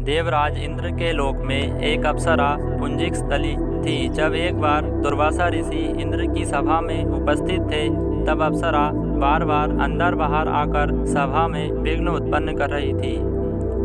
देवराज इंद्र के लोक में एक अप्सरा पुंजिक स्थली थी। जब एक बार दुर्वासा ऋषि इंद्र की सभा में उपस्थित थे, तब अप्सरा बार बार अंदर बाहर आकर सभा में विघ्न उत्पन्न कर रही थी।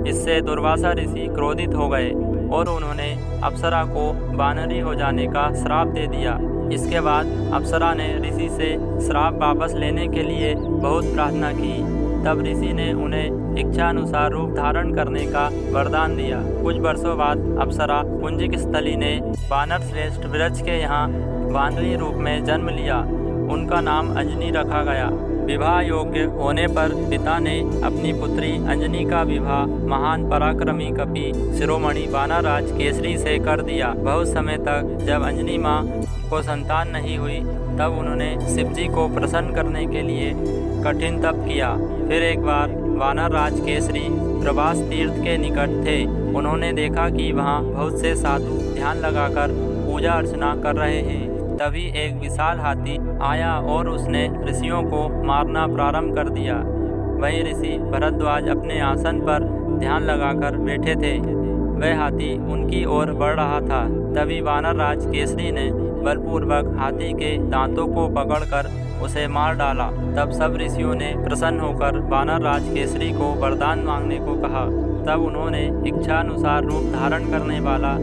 इससे दुर्वासा ऋषि क्रोधित हो गए और उन्होंने अप्सरा को वानरी हो जाने का श्राप दे दिया। इसके बाद अप्सरा ने ऋषि से श्राप वापस लेने के लिए बहुत प्रार्थना की। तब ऋषि ने उन्हें इच्छानुसार रूप धारण करने का वरदान दिया। कुछ वर्षों बाद अप्सरा पुंजिक स्थली ने वानर श्रेष्ठ वृक्ष के यहाँ वानरी रूप में जन्म लिया। उनका नाम अंजनी रखा गया। विवाह योग्य होने पर पिता ने अपनी पुत्री अंजनी का विवाह महान पराक्रमी कपि शिरोमणि वानरराज केसरी से कर दिया। बहुत समय तक जब अंजनी माँ को संतान नहीं हुई, तब उन्होंने शिवजी को प्रसन्न करने के लिए कठिन तप किया। फिर एक बार वानरराज केसरी प्रभास तीर्थ के निकट थे। उन्होंने देखा कि वहाँ बहुत से साधु ध्यान लगाकर पूजा अर्चना कर रहे हैं। तभी एक विशाल हाथी आया और उसने ऋषियों को मारना प्रारंभ कर दिया। वहीं ऋषि भरद्वाज अपने आसन पर ध्यान लगाकर बैठे थे। वह हाथी उनकी ओर बढ़ रहा था। तभी वानरराज केसरी ने बलपूर्वक हाथी के दांतों को पकड़कर उसे मार डाला। तब सब ऋषियों ने प्रसन्न होकर वानरराज केसरी को वरदान मांगने को कहा। तब उन्होंने इच्छानुसार रूप धारण करने वाला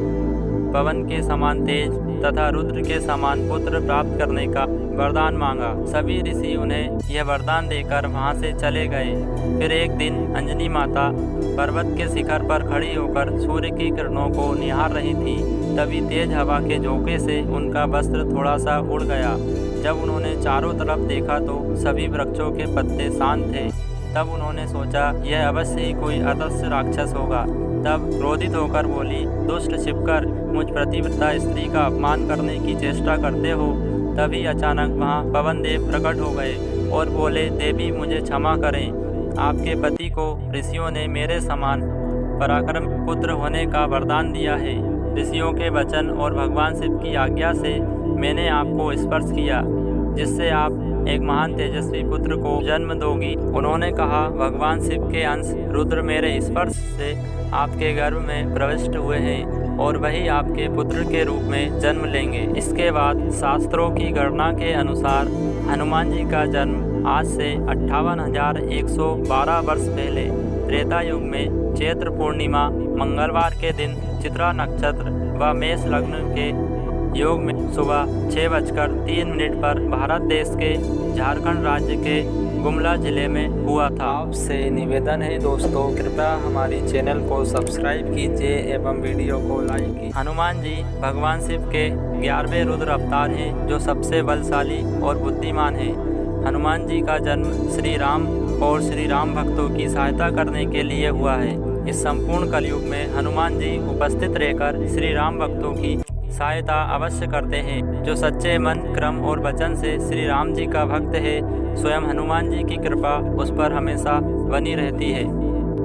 पवन के समान तेज तथा रुद्र के समान पुत्र प्राप्त करने का वरदान मांगा। सभी ऋषि उन्हें यह वरदान देकर वहां से चले गए। फिर एक दिन अंजनी माता पर्वत के शिखर पर खड़ी होकर सूर्य की किरणों को निहार रही थी। तभी तेज हवा के झोंके से उनका वस्त्र थोड़ा सा उड़ गया। जब उन्होंने चारों तरफ देखा तो सभी वृक्षों के पत्ते शांत थे। तब उन्होंने सोचा, यह अवश्य ही कोई अदृश्य राक्षस होगा। तब क्रोधित होकर बोली, दुष्ट छिपकर मुझ प्रतिव्रता स्त्री का अपमान करने की चेष्टा करते हो। तभी अचानक वहाँ पवन देव प्रकट हो गए और बोले, देवी मुझे क्षमा करें। आपके पति को ऋषियों ने मेरे समान पराक्रम पुत्र होने का वरदान दिया है। ऋषियों के वचन और भगवान शिव की आज्ञा से मैंने आपको स्पर्श किया, जिससे आप एक महान तेजस्वी पुत्र को जन्म दोगी। उन्होंने कहा, भगवान शिव के अंश रुद्र मेरे स्पर्श से आपके गर्भ में प्रविष्ट हुए हैं और वही आपके पुत्र के रूप में जन्म लेंगे। इसके बाद शास्त्रों की गणना के अनुसार हनुमान जी का जन्म आज से 58,112 वर्ष पहले त्रेता युग में चैत्र पूर्णिमा मंगलवार के दिन चित्रा नक्षत्र व मेष लग्न के योग में सुबह 6:03 पर भारत देश के झारखंड राज्य के गुमला जिले में हुआ था। आपसे निवेदन है दोस्तों, कृपया हमारी चैनल को सब्सक्राइब कीजिए एवं वीडियो को लाइक कीजिए। हनुमान जी भगवान शिव के 11वें रुद्र अवतार हैं, जो सबसे बलशाली और बुद्धिमान हैं। हनुमान जी का जन्म श्री राम और श्री राम भक्तों की सहायता करने के लिए हुआ है। इस संपूर्ण कलयुग में हनुमान जी उपस्थित रहकर श्री राम भक्तों की सहायता अवश्य करते हैं। जो सच्चे मन, क्रम और वचन से श्री राम जी का भक्त है, स्वयं हनुमान जी की कृपा उस पर हमेशा बनी रहती है।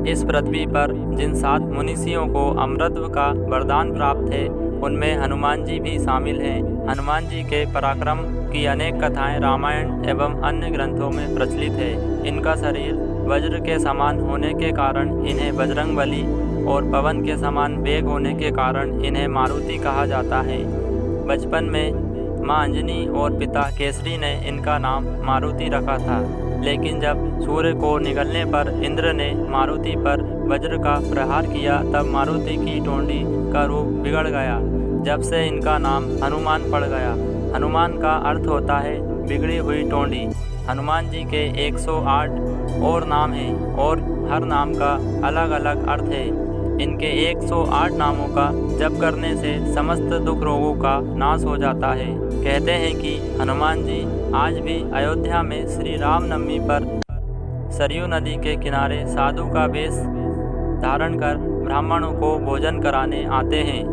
इस पृथ्वी पर जिन 7 मुनीषियों को अमृत का वरदान प्राप्त है, उनमें हनुमान जी भी शामिल हैं। हनुमान जी के पराक्रम की अनेक कथाएं रामायण एवं अन्य ग्रंथों में प्रचलित है। इनका शरीर वज्र के समान होने के कारण इन्हें बजरंगबली और पवन के समान वेग होने के कारण इन्हें मारुति कहा जाता है। बचपन में मां अंजनी और पिता केसरी ने इनका नाम मारुति रखा था, लेकिन जब सूर्य को निगलने पर इंद्र ने मारुति पर वज्र का प्रहार किया, तब मारुति की टोंडी का रूप बिगड़ गया। जब से इनका नाम हनुमान पड़ गया। हनुमान का अर्थ होता है बिगड़ी हुई टोंडी। हनुमान जी के 108 और नाम हैं और हर नाम का अलग अलग अर्थ है। इनके 108 नामों का जप करने से समस्त दुख रोगों का नाश हो जाता है। कहते हैं कि हनुमान जी आज भी अयोध्या में श्री राम नवमी पर सरयू नदी के किनारे साधु का वेश धारण कर ब्राह्मणों को भोजन कराने आते हैं।